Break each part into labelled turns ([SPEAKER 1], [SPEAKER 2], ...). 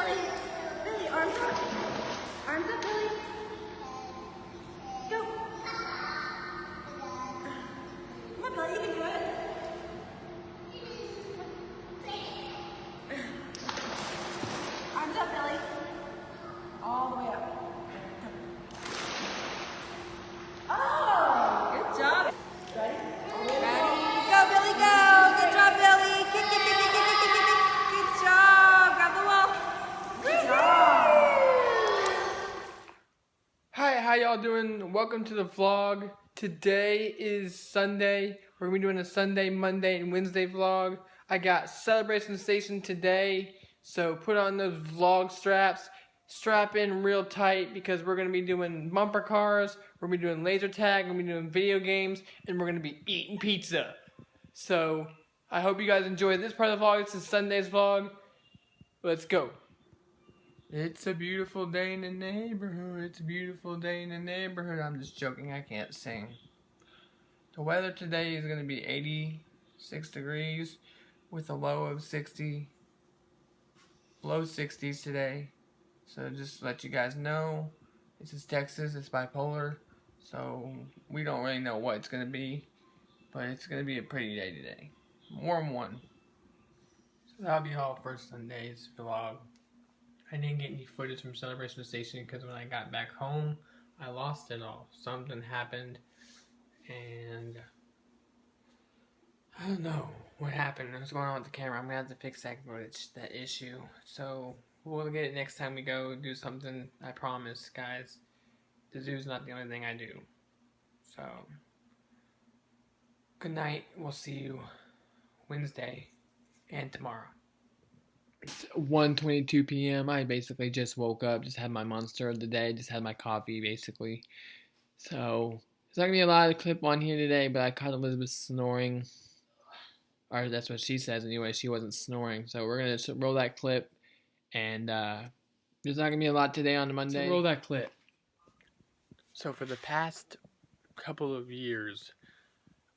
[SPEAKER 1] Billy. Billy, arms up. Arms up, Billy. Go. Come on, Billy, you can do it. Arms up, Billy. All the way up. Oh, good job. Ready? Ready? Go, Billy, go. Good job, Billy. Kick, kick, kick, kick, kick, kick, kick, kick. Good job. Grab the wall. Good job.
[SPEAKER 2] Hi, how y'all doing? Welcome to the vlog. Today is Sunday. We're gonna be doing a Sunday, Monday, and Wednesday vlog. I got Celebration Station today, so put on those vlog straps. Strap in real tight because we're gonna be doing bumper cars, we're gonna be doing laser tag, we're gonna be doing video games, and we're gonna be eating pizza. So I hope you guys enjoy this part of the vlog. This is Sunday's vlog. Let's go. It's a beautiful day in the neighborhood. It's a beautiful day in the neighborhood. I'm just joking. I can't sing. The weather today is going to be 86 degrees with a low of 60. Low 60s today. So just to let you guys know, this is Texas. It's bipolar. So we don't really know what it's going to be. But it's going to be a pretty day today. Warm one. So that'll be all for Sunday's vlog. I didn't get any footage from Celebration Station because when I got back home, I lost it all. Something happened, and I don't know what happened. What's going on with the camera? I'm gonna have to fix that issue. So we'll get it next time we go do something. I promise, guys. The zoo's not the only thing I do. So good night. We'll see you Wednesday and tomorrow. It's 1:22 p.m. I basically just woke up, just had my monster of the day, just had my coffee basically. So there's not gonna be a lot of clip on here today, but I caught Elizabeth snoring. Or that's what she says anyway, she wasn't snoring. So we're gonna roll that clip, and there's not gonna be a lot today on Monday. So roll that clip. So for the past couple of years,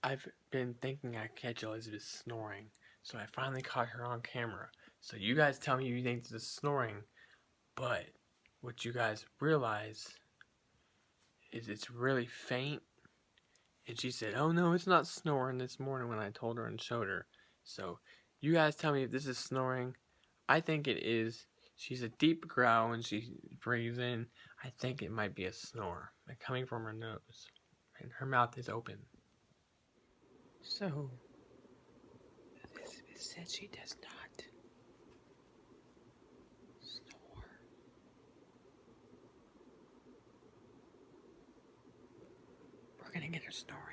[SPEAKER 2] I've been thinking I'd catch Elizabeth snoring. So I finally caught her on camera. So you guys tell me you think this is snoring, but what you guys realize is it's really faint. And she said, oh no, it's not snoring this morning when I told her and showed her. So you guys tell me if this is snoring. I think it is. She's a deep growl when she breathes in. I think it might be a snore coming from her nose. And her mouth is open. So Elizabeth said she does not snore. We're gonna get her snoring.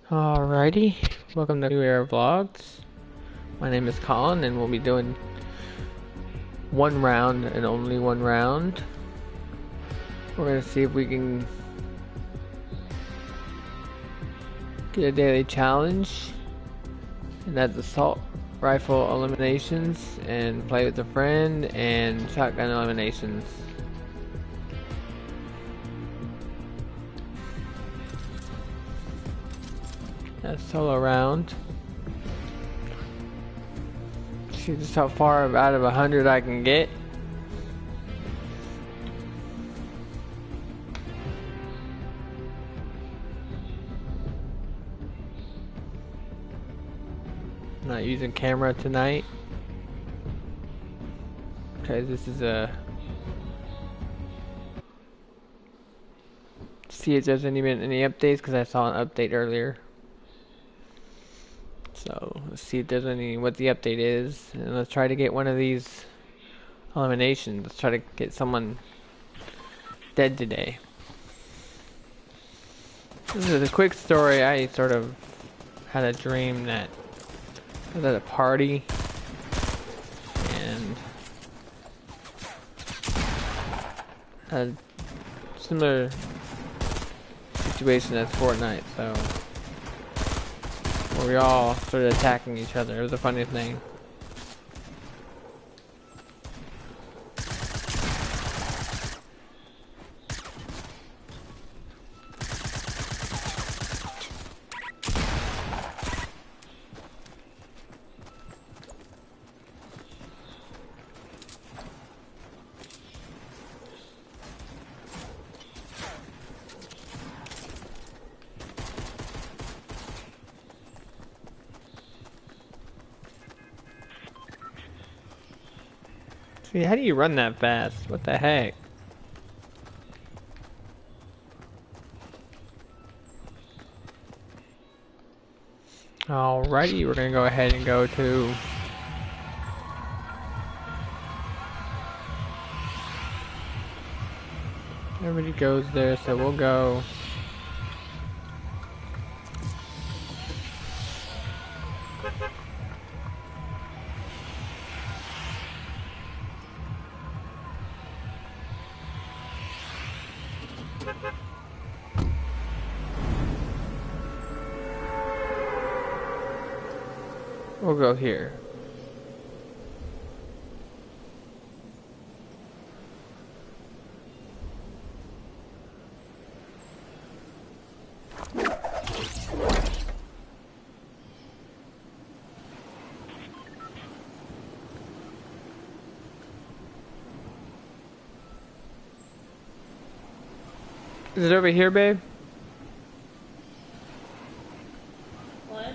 [SPEAKER 2] Alrighty, welcome to New Era Vlogs. My name is Colin, and we'll be doing one round and only one round. We're gonna see if we can get a daily challenge, and that's assault rifle eliminations, and play with a friend, and shotgun eliminations. That's solo round. See just how far out of 100 I can get. Not using camera tonight because this is a see if there's any updates, because I saw an update earlier. So let's see if there's what the update is, and let's try to get one of these eliminations. Let's try to get someone dead today. This is a quick story. I sort of had a dream that I was at a party, and a similar situation as Fortnite, so where we all started attacking each other. It was the funniest thing. See, how do you run that fast? What the heck? Alrighty, we're gonna go ahead and go to everybody goes there, so we'll go. We'll go here. Is it over here, babe?
[SPEAKER 1] What?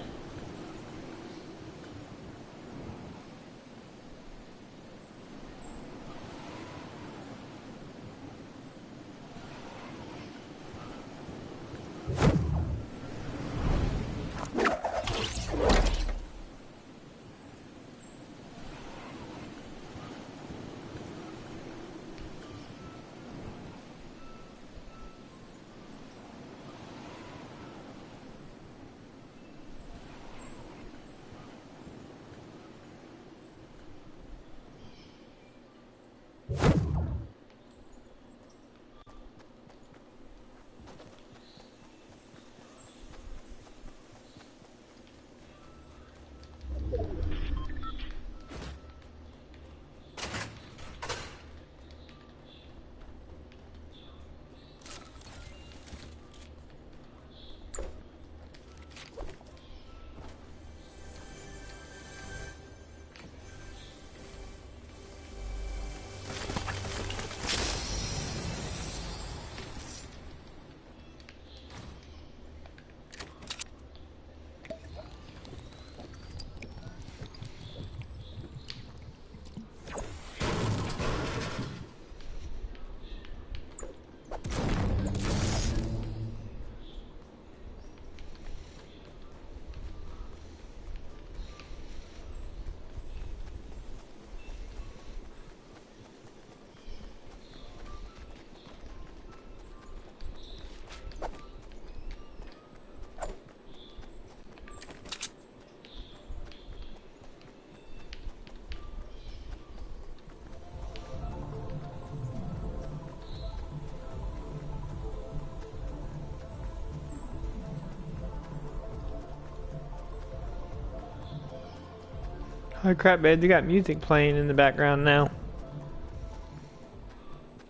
[SPEAKER 2] Oh crap, babe, they got music playing in the background now.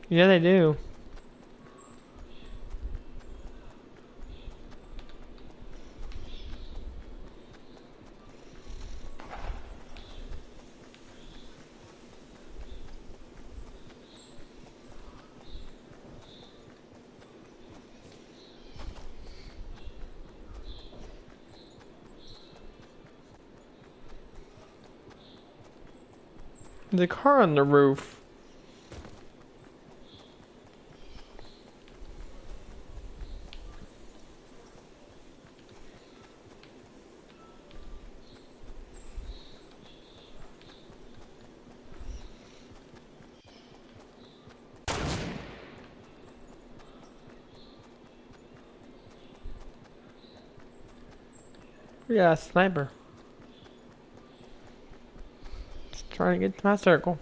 [SPEAKER 2] Yeah, they do. The car on the roof. We got a sniper. Trying to get to my circle.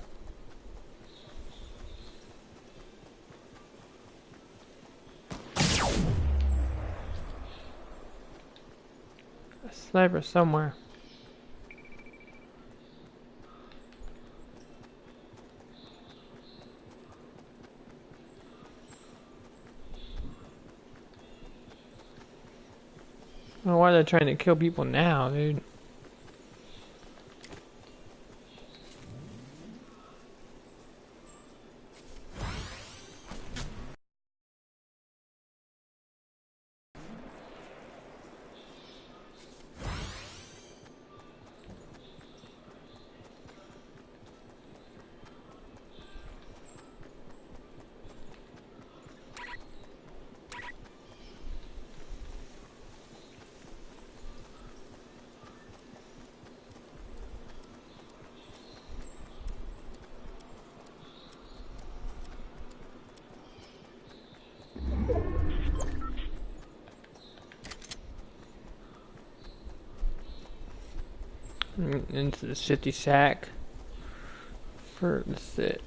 [SPEAKER 2] A sniper somewhere. I don't know why they're trying to kill people now, dude. Into the shitty shack for the sit.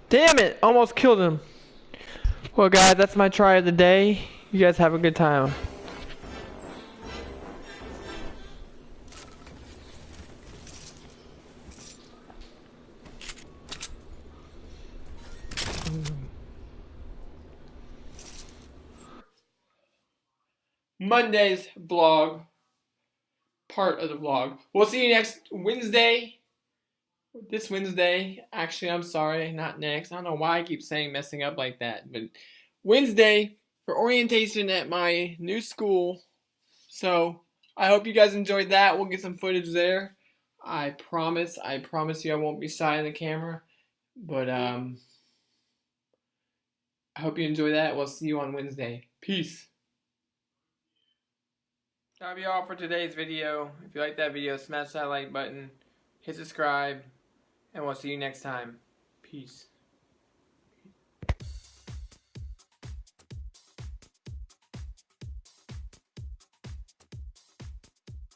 [SPEAKER 2] Damn it! Almost killed him. Well, guys, that's my try of the day. You guys have a good time. Monday's vlog. Part of the vlog. We'll see you next Wednesday. This Wednesday. Actually, I'm sorry, not next. I don't know why I keep saying messing up like that. But Wednesday for orientation at my new school. So I hope you guys enjoyed that. We'll get some footage there. I promise you I won't be shy in the camera. But I hope you enjoy that. We'll see you on Wednesday. Peace. That'll be all for today's video. If you like that video, smash that like button, hit subscribe, and we'll see you next time. Peace.